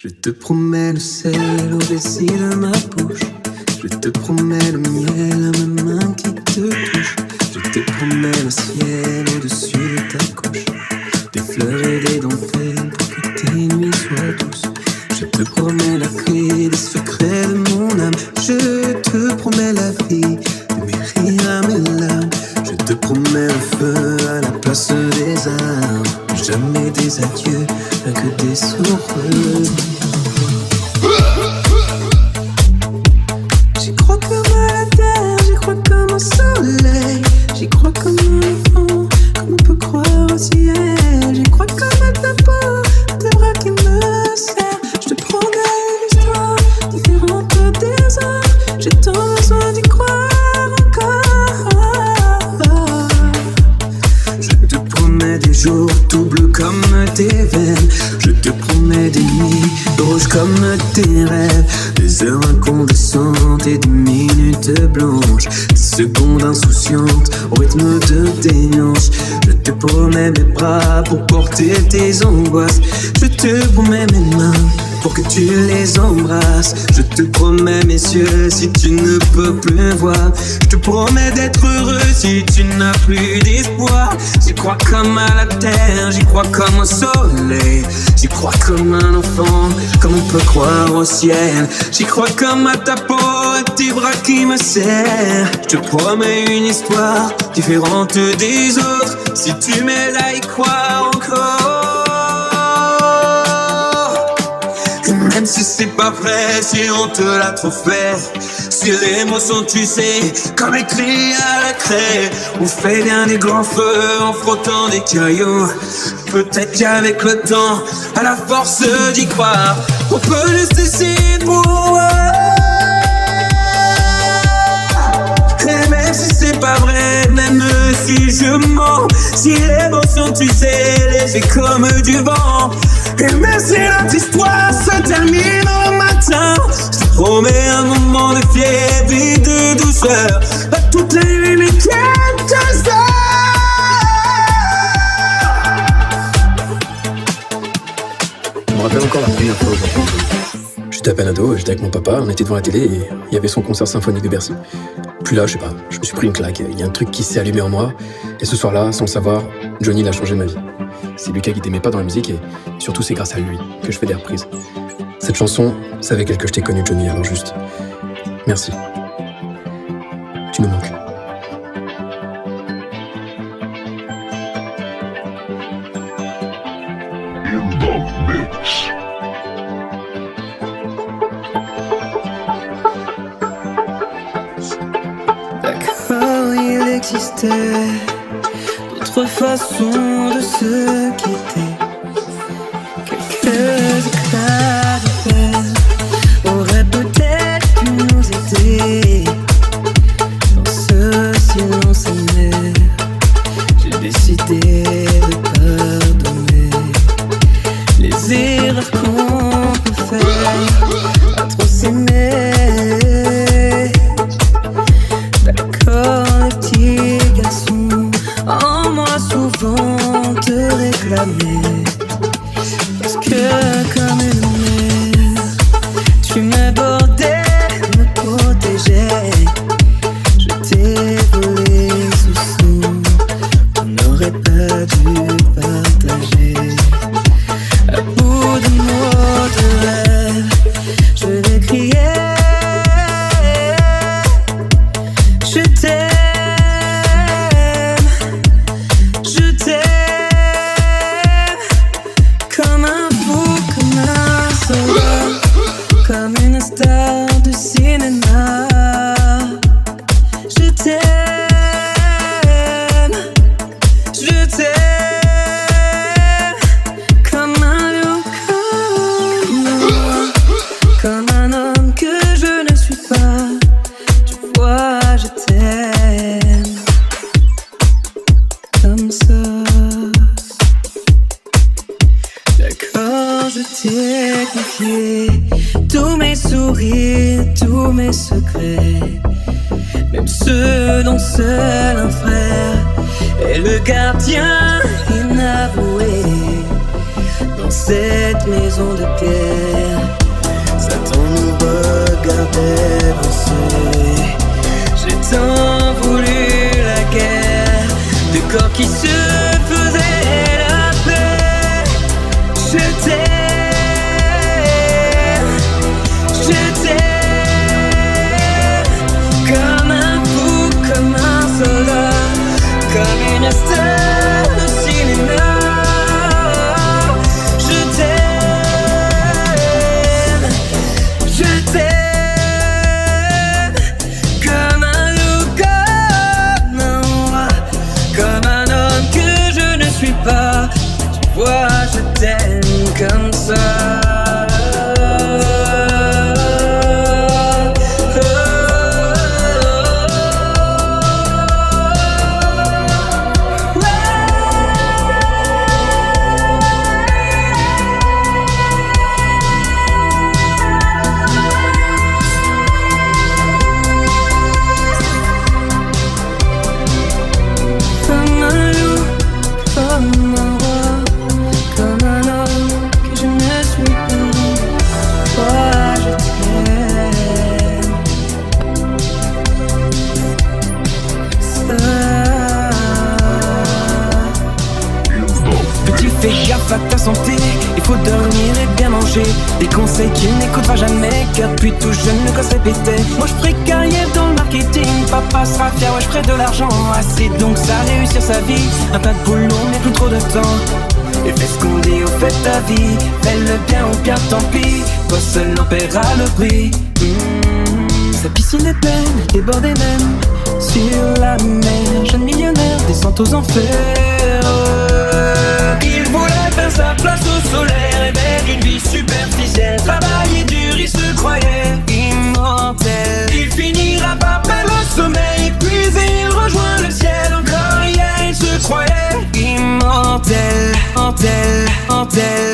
Je te promets le sel au récit de ma bouche. Je te promets le miel à ma main qui te touche. Je te promets le ciel au-dessus de ta couche. Des fleurs et des dentelles pour que tes nuits soient douces. Je te promets la clé des secrets de mon âme. Je te promets la vie de mes rires à mes larmes. Je te promets le feu à la place des armes. Jamais des adieux, rien que des sourires. J'y crois comme à la terre, j'y crois comme au soleil. J'y crois comme un enfant, comme on peut croire au ciel. J'y crois comme à ta peau, à tes bras qui me serrent. Je te promets une histoire différente des autres. J'ai tant besoin d'y croire encore. Je te promets des jours tout bleus comme tes veines. Je te promets des nuits rouges comme tes rêves. Des heures incandescentes et des minutes blanches. Des secondes insouciantes au rythme de tes hanches. Je te promets mes bras pour porter tes angoisses. Je te promets mes mains pour que tu les embrasses. Je te promets mes yeux si tu ne peux plus voir. Je te promets d'être heureux si tu n'as plus d'espoir. J'y crois comme à la terre, j'y crois comme au soleil. J'y crois comme un enfant, comme on peut croire au ciel. J'y crois comme à ta peau, à tes bras qui me serrent. Je te promets une histoire différente des autres. Si tu m'aides à y croire encore. Même si c'est pas vrai, si on te l'a trop fait. Si l'émotion tu sais, comme écrit à la craie. On fait bien des grands feux en frottant des cailloux. Peut-être qu'avec le temps, à la force d'y croire, on peut laisser si beau. Et même si c'est pas vrai, même si je mens, si l'émotion tu sais, léger comme du vent. Et même si notre histoire se termine au matin, je te promets un moment de fièvre et de douceur. Pas toutes les nuits mais quelques heures. Je me rappelle encore la première fois aujourd'hui. J'étais à peine ado, j'étais avec mon papa, on était devant la télé et il y avait son concert symphonique de Bercy. Puis là, je sais pas, je me suis pris une claque, il y a un truc qui s'est allumé en moi. Et ce soir-là, sans le savoir, Johnny il a changé ma vie. C'est Lucas qui t'aimait pas dans la musique et surtout c'est grâce à lui que je fais des reprises. Cette chanson, c'est avec elle que je t'ai connu, Johnny, alors juste, merci. Tu nous manques. D'accord, il existait d'autres façons de se quitter. Quelques éclats de peine auraient peut-être pu nous aider. Dans ce silence amer, j'ai décidé de pardonner les erreurs qu'on peut faire à trop s'aimer. D'accord, les petits garçons en moi souvent te réclamer. Parce que comme une mère, tu m'abordais, me protégeais. Je t'ai volé sous son, on n'aurait pas dû partager. À bout de mots de rêve, je vais crier. Je t'aime. Comme une star de cinéma, je t'aime, je t'aime. Comme un loup, comme un homme que je ne suis pas. Tu vois, je t'aime comme ça. D'accord, je t'ai confié tous mes sourires, tous mes secrets, même ceux dont seul un frère est le gardien inavoué dans cette maison de pierre. qui se faisait la paix. Je t'aime comme un fou, comme un soldat, comme une star de cinéma. Je t'aime comme un loup, comme un roi, comme un homme que je ne suis pas. Tu vois, je t'aime comme ça. Fais gaffe à ta santé, il faut dormir et bien manger. Des conseils qu'il n'écoutera jamais, car depuis tout jeune le gosse répétait. Moi je ferai carrière dans le marketing, papa sera fier, ouais je ferai de l'argent assez, donc ça réussir sa vie. Un tas de boulot mais plus trop de temps. Et fais ce qu'on dit, au fait ta vie, fais-le bien ou bien tant pis, toi seul en paiera le prix. Sa piscine est pleine, elle débordait même sur la mer. Jeune millionnaire descend aux enfers. Il voulait faire sa place au soleil, rêvait d'une vie superficielle. Travailler dur, il se croyait immortel. Il finira par perdre le sommeil, puis il rejoint le ciel. Encore hier, il se croyait immortel, mortel, mortel.